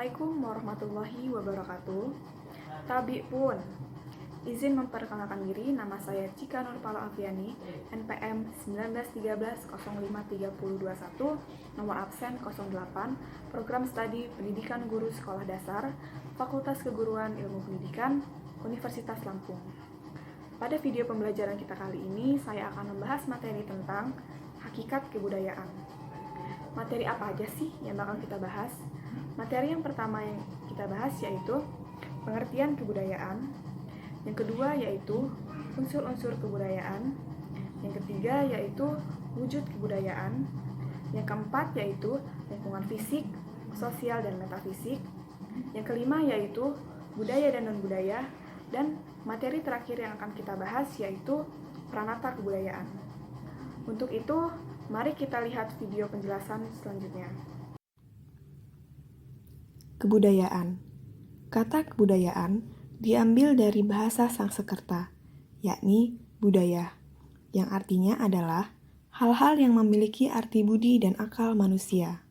Assalamualaikum warahmatullahi wabarakatuh. Tabi pun, izin memperkenalkan diri, nama saya Cika Nurpala Alfiani, NPM 1913-053021, nomor absen 08, Program Studi Pendidikan Guru Sekolah Dasar, Fakultas Keguruan Ilmu Pendidikan, Universitas Lampung. Pada video pembelajaran kita kali ini, saya akan membahas materi tentang hakikat kebudayaan. Materi apa aja sih yang bakal kita bahas? Materi yang pertama yang kita bahas yaitu pengertian kebudayaan. Yang kedua yaitu unsur-unsur kebudayaan. Yang ketiga yaitu wujud kebudayaan. Yang keempat yaitu lingkungan fisik, sosial, dan metafisik. Yang kelima yaitu budaya dan non-budaya. Dan materi terakhir yang akan kita bahas yaitu pranata kebudayaan. Untuk itu, mari kita lihat video penjelasan selanjutnya. Kebudayaan. Kata kebudayaan diambil dari bahasa Sanskerta, yakni budaya, yang artinya adalah hal-hal yang memiliki arti budi dan akal manusia.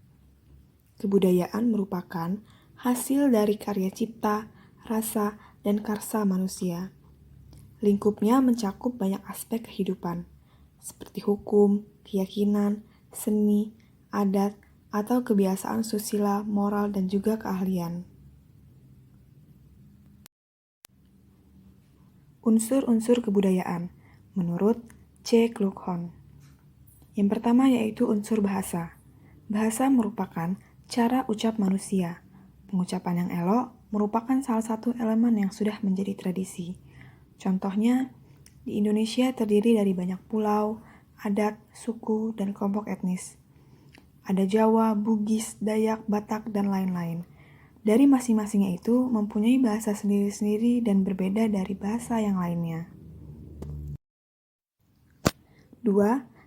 Kebudayaan merupakan hasil dari karya cipta, rasa, dan karsa manusia. Lingkupnya mencakup banyak aspek kehidupan, seperti hukum, keyakinan, seni, adat, atau kebiasaan susila, moral, dan juga keahlian. Unsur-unsur kebudayaan menurut C. Klughorn. Yang pertama yaitu unsur bahasa. Bahasa merupakan cara ucap manusia. Pengucapan yang elok merupakan salah satu elemen yang sudah menjadi tradisi. Contohnya, di Indonesia terdiri dari banyak pulau, adat, suku, dan kelompok etnis. Ada Jawa, Bugis, Dayak, Batak, dan lain-lain. Dari masing-masingnya itu mempunyai bahasa sendiri-sendiri dan berbeda dari bahasa yang lainnya. 2.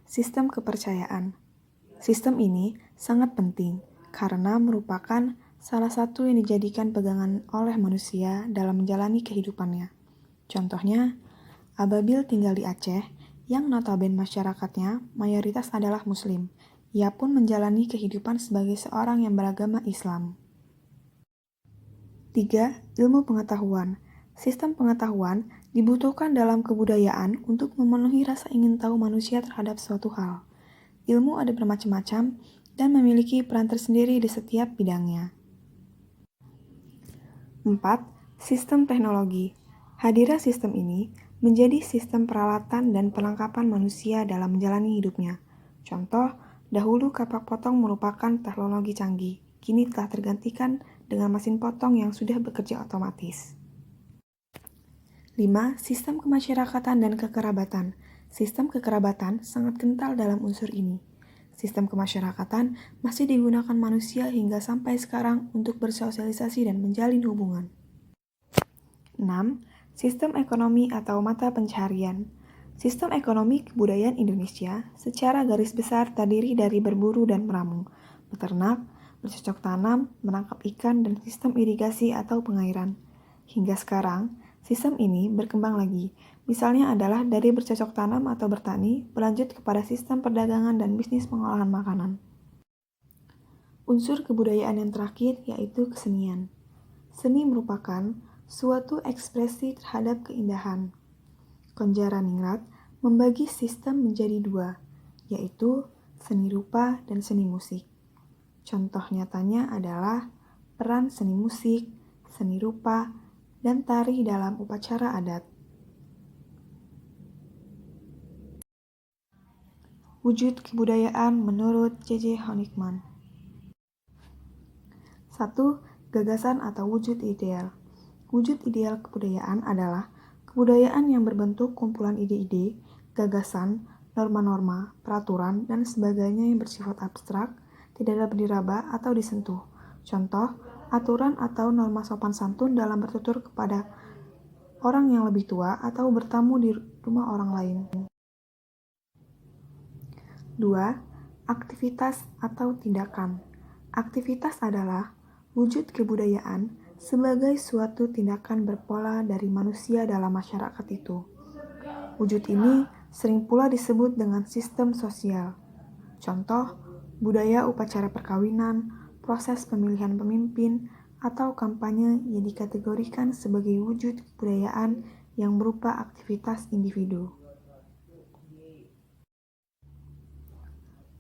Sistem kepercayaan. Sistem ini sangat penting karena merupakan salah satu yang dijadikan pegangan oleh manusia dalam menjalani kehidupannya. Contohnya, Ababil tinggal di Aceh yang notabene masyarakatnya mayoritas adalah Muslim. Ia pun menjalani kehidupan sebagai seorang yang beragama Islam. 3. Ilmu pengetahuan. Sistem pengetahuan dibutuhkan dalam kebudayaan untuk memenuhi rasa ingin tahu manusia terhadap suatu hal. Ilmu ada bermacam-macam dan memiliki peran tersendiri di setiap bidangnya. 4. Sistem teknologi. Hadirnya sistem ini menjadi sistem peralatan dan perlengkapan manusia dalam menjalani hidupnya. Contoh, dahulu kapak potong merupakan teknologi canggih, kini telah tergantikan dengan mesin potong yang sudah bekerja otomatis. 5. Sistem kemasyarakatan dan kekerabatan. Sistem kekerabatan sangat kental dalam unsur ini. Sistem kemasyarakatan masih digunakan manusia hingga sampai sekarang untuk bersosialisasi dan menjalin hubungan. 6. Sistem ekonomi atau mata pencaharian. Sistem ekonomi kebudayaan Indonesia secara garis besar terdiri dari berburu dan meramu, beternak, bercocok tanam, menangkap ikan, dan sistem irigasi atau pengairan. Hingga sekarang, sistem ini berkembang lagi. Misalnya adalah dari bercocok tanam atau bertani, berlanjut kepada sistem perdagangan dan bisnis pengolahan makanan. Unsur kebudayaan yang terakhir yaitu kesenian. Seni merupakan suatu ekspresi terhadap keindahan. Konjaraningrat membagi sistem menjadi dua, yaitu seni rupa dan seni musik. Contoh nyatanya adalah peran seni musik, seni rupa, dan tari dalam upacara adat. Wujud kebudayaan menurut C.J. Honigman. 1. Gagasan atau wujud ideal. Wujud ideal kebudayaan adalah kebudayaan yang berbentuk kumpulan ide-ide, gagasan, norma-norma, peraturan, dan sebagainya yang bersifat abstrak, tidak dapat diraba atau disentuh. Contoh, aturan atau norma sopan santun dalam bertutur kepada orang yang lebih tua atau bertamu di rumah orang lain. 2. Aktivitas atau tindakan. Aktivitas adalah wujud kebudayaan sebagai suatu tindakan berpola dari manusia dalam masyarakat itu. Wujud ini sering pula disebut dengan sistem sosial. Contoh, budaya upacara perkawinan, proses pemilihan pemimpin, atau kampanye yang dikategorikan sebagai wujud kebudayaan yang berupa aktivitas individu.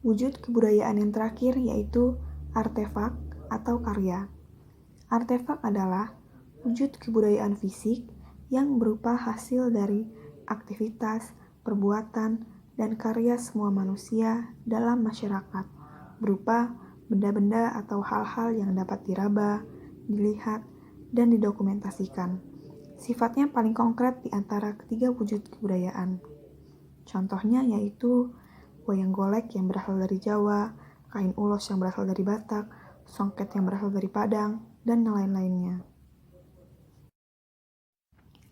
Wujud kebudayaan yang terakhir yaitu artefak atau karya. Artefak adalah wujud kebudayaan fisik yang berupa hasil dari aktivitas, perbuatan, dan karya semua manusia dalam masyarakat, berupa benda-benda atau hal-hal yang dapat diraba, dilihat, dan didokumentasikan. Sifatnya paling konkret di antara ketiga wujud kebudayaan. Contohnya yaitu wayang golek yang berasal dari Jawa, kain ulos yang berasal dari Batak, songket yang berasal dari Padang, dan lain-lainnya.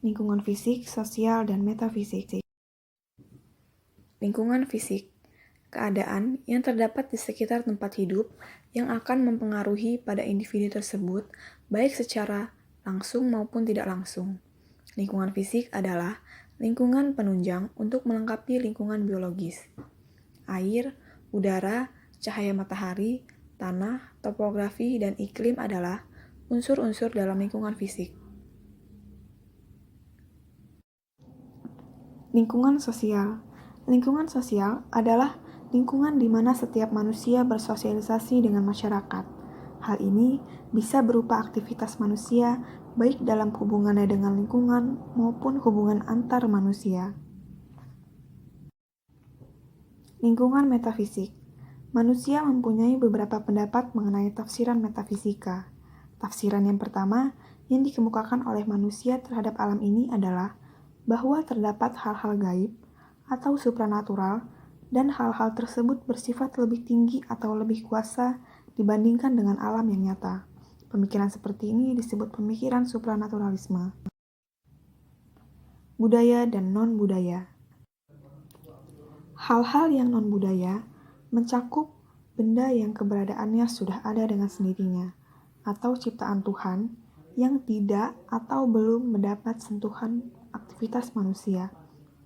Lingkungan fisik, sosial, dan metafisik. Lingkungan fisik, keadaan yang terdapat di sekitar tempat hidup yang akan mempengaruhi pada individu tersebut, baik secara langsung maupun tidak langsung. Lingkungan fisik adalah lingkungan penunjang untuk melengkapi lingkungan biologis. Air, udara, cahaya matahari, tanah, topografi, dan iklim adalah unsur-unsur dalam lingkungan fisik. Lingkungan sosial. Lingkungan sosial adalah lingkungan di mana setiap manusia bersosialisasi dengan masyarakat. Hal ini bisa berupa aktivitas manusia, baik dalam hubungannya dengan lingkungan maupun hubungan antar manusia. Lingkungan metafisik. Manusia mempunyai beberapa pendapat mengenai tafsiran metafisika. Tafsiran yang pertama yang dikemukakan oleh manusia terhadap alam ini adalah bahwa terdapat hal-hal gaib atau supranatural dan hal-hal tersebut bersifat lebih tinggi atau lebih kuasa dibandingkan dengan alam yang nyata. Pemikiran seperti ini disebut pemikiran supranaturalisme. Budaya dan non-budaya. Hal-hal yang non-budaya mencakup benda yang keberadaannya sudah ada dengan sendirinya, atau ciptaan Tuhan yang tidak atau belum mendapat sentuhan aktivitas manusia.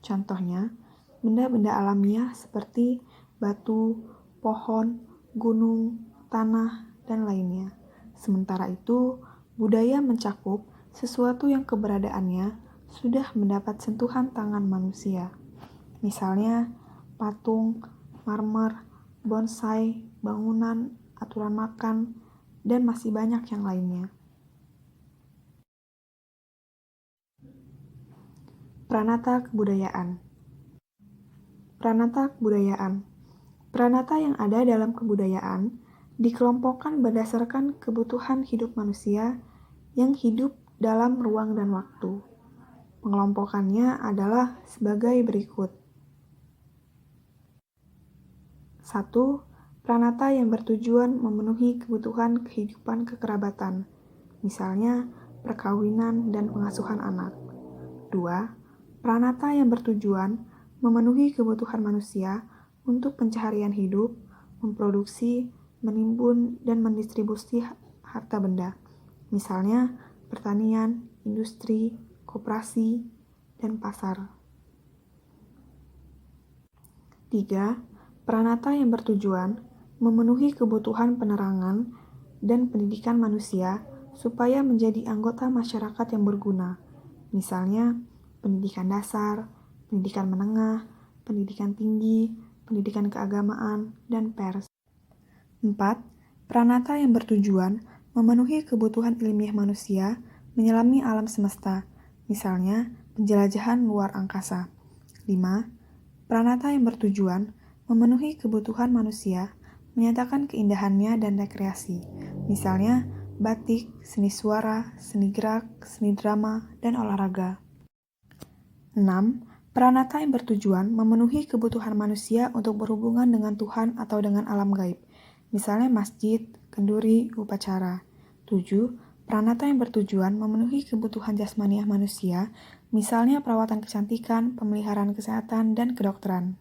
Contohnya, benda-benda alamiah seperti batu, pohon, gunung, tanah, dan lainnya. Sementara itu, budaya mencakup sesuatu yang keberadaannya sudah mendapat sentuhan tangan manusia. Misalnya, patung, marmer, bonsai, bangunan, aturan makan, dan masih banyak yang lainnya. Pranata kebudayaan. Pranata kebudayaan. Pranata yang ada dalam kebudayaan dikelompokkan berdasarkan kebutuhan hidup manusia yang hidup dalam ruang dan waktu. Pengelompokannya adalah sebagai berikut. 1. Pranata yang bertujuan memenuhi kebutuhan kehidupan kekerabatan, misalnya perkawinan dan pengasuhan anak. 2. Pranata yang bertujuan memenuhi kebutuhan manusia untuk pencaharian hidup, memproduksi, menimbun, dan mendistribusi harta benda, misalnya pertanian, industri, koperasi, dan pasar. 3. Pranata yang bertujuan memenuhi kebutuhan penerangan dan pendidikan manusia supaya menjadi anggota masyarakat yang berguna, misalnya pendidikan dasar, pendidikan menengah, pendidikan tinggi, pendidikan keagamaan, dan pers. 4. Pranata yang bertujuan memenuhi kebutuhan ilmiah manusia menyelami alam semesta, misalnya penjelajahan luar angkasa. 5. Pranata yang bertujuan memenuhi kebutuhan manusia menyatakan keindahannya dan rekreasi, misalnya batik, seni suara, seni gerak, seni drama, dan olahraga. 6. Pranata yang bertujuan memenuhi kebutuhan manusia untuk berhubungan dengan Tuhan atau dengan alam gaib, misalnya masjid, kenduri, upacara. 7. Pranata yang bertujuan memenuhi kebutuhan jasmaniah manusia, misalnya perawatan kecantikan, pemeliharaan kesehatan, dan kedokteran.